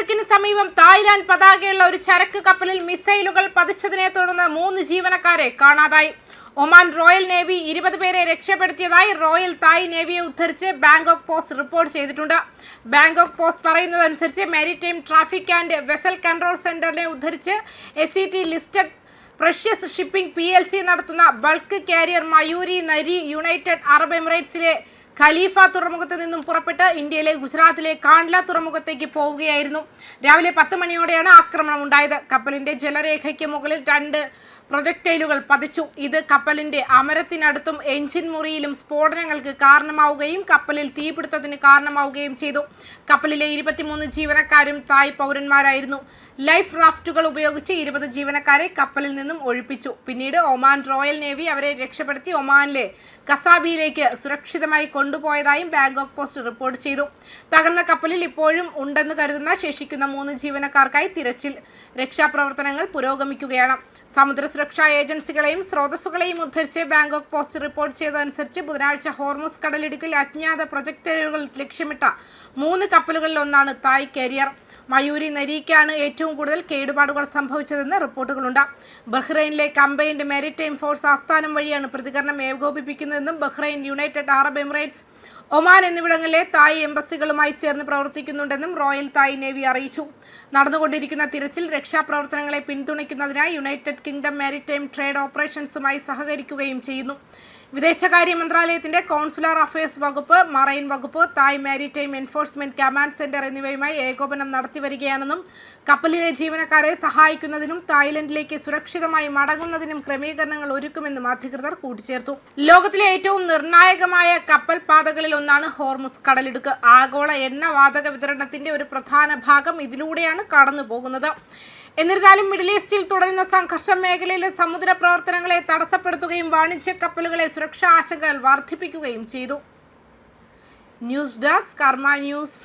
കടലിടുക്കിന് സമീപം തായ്ലാന്റ് പതാകയുള്ള ഒരു ചരക്ക് കപ്പലിൽ മിസൈലുകൾ പതിച്ചതിനെ തുടർന്ന് 3 ജീവനക്കാരെ കാണാതായി. ഒമാൻ റോയൽ നേവി 20 പേരെ രക്ഷപ്പെടുത്തിയതായി റോയൽ തായ് നേവിയെ ഉദ്ധരിച്ച് ബാങ്കോക്ക് പോസ്റ്റ് റിപ്പോർട്ട് ചെയ്തിട്ടുണ്ട്. ബാങ്കോക്ക് പോസ്റ്റ് പറയുന്നതനുസരിച്ച് maritime traffic and vessel control സെന്ററിനെ ഉദ്ധരിച്ച് SET listed precious shipping PLC നടത്തുന്ന bulk carrier Mayuree Naree United Arab എമിറേറ്റ്സിലെ ഖലീഫ തുറമുഖത്ത് നിന്നും പുറപ്പെട്ട് ഇന്ത്യയിലെ ഗുജറാത്തിലെ കാണ്ട്ല തുറമുഖത്തേക്ക് പോവുകയായിരുന്നു. രാവിലെ 10 മണിയോടെയാണ് ആക്രമണം ഉണ്ടായത്. കപ്പലിന്റെ ജലരേഖയ്ക്ക് മുകളിൽ 2 പ്രൊജക്ടൈലുകൾ പതിച്ചു. ഇത് കപ്പലിന്റെ അമരത്തിനടുത്തും എഞ്ചിൻ മുറിയിലും സ്ഫോടനങ്ങൾക്ക് കാരണമാവുകയും കപ്പലിൽ തീപിടുത്തത്തിന് കാരണമാവുകയും ചെയ്തു. കപ്പലിലെ 23 ജീവനക്കാരും തായ് പൗരന്മാരായിരുന്നു. ലൈഫ് റാഫ്റ്റുകൾ ഉപയോഗിച്ച് 20 ജീവനക്കാരെ കപ്പലിൽ നിന്നും ഒഴിപ്പിച്ചു. പിന്നീട് ഒമാൻ റോയൽ നേവി അവരെ രക്ഷപ്പെടുത്തി ഒമാനിലെ കസാബിയിലേക്ക് സുരക്ഷിതമായി കൊണ്ടുപോയതായും ബാങ്കോക്ക് പോസ്റ്റ് റിപ്പോർട്ട് ചെയ്തു. തകർന്ന കപ്പലിൽ ഇപ്പോഴും ഉണ്ടെന്ന് കരുതുന്ന ശേഷിക്കുന്ന 3 ജീവനക്കാർക്കായി തിരച്ചിൽ രക്ഷാപ്രവർത്തനങ്ങൾ പുരോഗമിക്കുകയാണ്. സമുദ്ര സുരക്ഷാ ഏജൻസികളെയും സ്രോതസ്സുകളെയും ഉദ്ധരിച്ച് ബാങ്കോക്ക് പോസ്റ്റ് റിപ്പോർട്ട് ചെയ്തതനുസരിച്ച് ബുധനാഴ്ച ഹോർമുസ് കടലിടുക്കിൽ അജ്ഞാത പ്രൊജക്ടൈലുകൾ ലക്ഷ്യമിട്ട 3 കപ്പലുകളിൽ ഒന്നാണ് തായ് കാരിയർ. മയൂരി നരിക്കാണ് ഏറ്റവും കൂടുതൽ കേടുപാടുകൾ സംഭവിച്ചതെന്ന് റിപ്പോർട്ടുകളുണ്ട്. ബഹ്റൈനിലെ കമ്പൈൻഡ് മാരിടൈം ഫോഴ്സ് ആസ്ഥാനം വഴിയാണ് പ്രതികരണം ഏകോപിപ്പിക്കുന്നതെന്നും Bahrain, United Arab Emirates, Oman എന്നിവിടങ്ങളിലെ തായ് എംബസികളുമായി ചേർന്ന് പ്രവർത്തിക്കുന്നുണ്ടെന്നും റോയൽ തായ് നേവി അറിയിച്ചു. നടന്നുകൊണ്ടിരിക്കുന്ന തിരച്ചിൽ രക്ഷാപ്രവർത്തനങ്ങളെ പിന്തുണയ്ക്കുന്നതിനായി യുണൈറ്റഡ് കിങ്ഡം മാരിടൈം ട്രേഡ് ഓപ്പറേഷൻസുമായി സഹകരിക്കുകയും ചെയ്യുന്നു. വിദേശകാര്യ മന്ത്രാലയത്തിന്റെ കോൺസുലർ അഫയേഴ്സ് വകുപ്പ്, മറൈൻ വകുപ്പ്, തായ് മാരിടൈം എൻഫോഴ്സ്മെന്റ് കമാൻഡ് സെന്റർ എന്നിവയുമായി ഏകോപനം നടത്തിവരികയാണെന്നും കപ്പലിലെ ജീവനക്കാരെ സഹായിക്കുന്നതിനും തായ്ലൻഡിലേക്ക് സുരക്ഷിതമായി മടങ്ങുന്നതിനും ക്രമീകരണങ്ങൾ ഒരുക്കുമെന്നും അധികൃതർ കൂട്ടിച്ചേർത്തു. ലോകത്തിലെ ഏറ്റവും നിർണായകമായ കപ്പൽ പാതകളിൽ ഒന്നാണ് ഹോർമുസ് കടലിടുക്ക്. ആഗോള എണ്ണ വാതക വിതരണത്തിന്റെ ഒരു പ്രധാന ഭാഗം ഇതിലൂടെയാണ് കടന്നു പോകുന്നത്. എന്നിരുന്നാലും മിഡിൽ ഈസ്റ്റിൽ തുടരുന്ന സംഘർഷം മേഖലയിലെ സമുദ്ര പ്രവർത്തനങ്ങളെ തടസ്സപ്പെടുത്തുകയും വാണിജ്യ കപ്പലുകളെ സുരക്ഷാ ആശങ്കകൾ വർദ്ധിപ്പിക്കുകയും ചെയ്തു. ന്യൂസ് ഡെസ്ക് കർമ്മ ന്യൂസ്.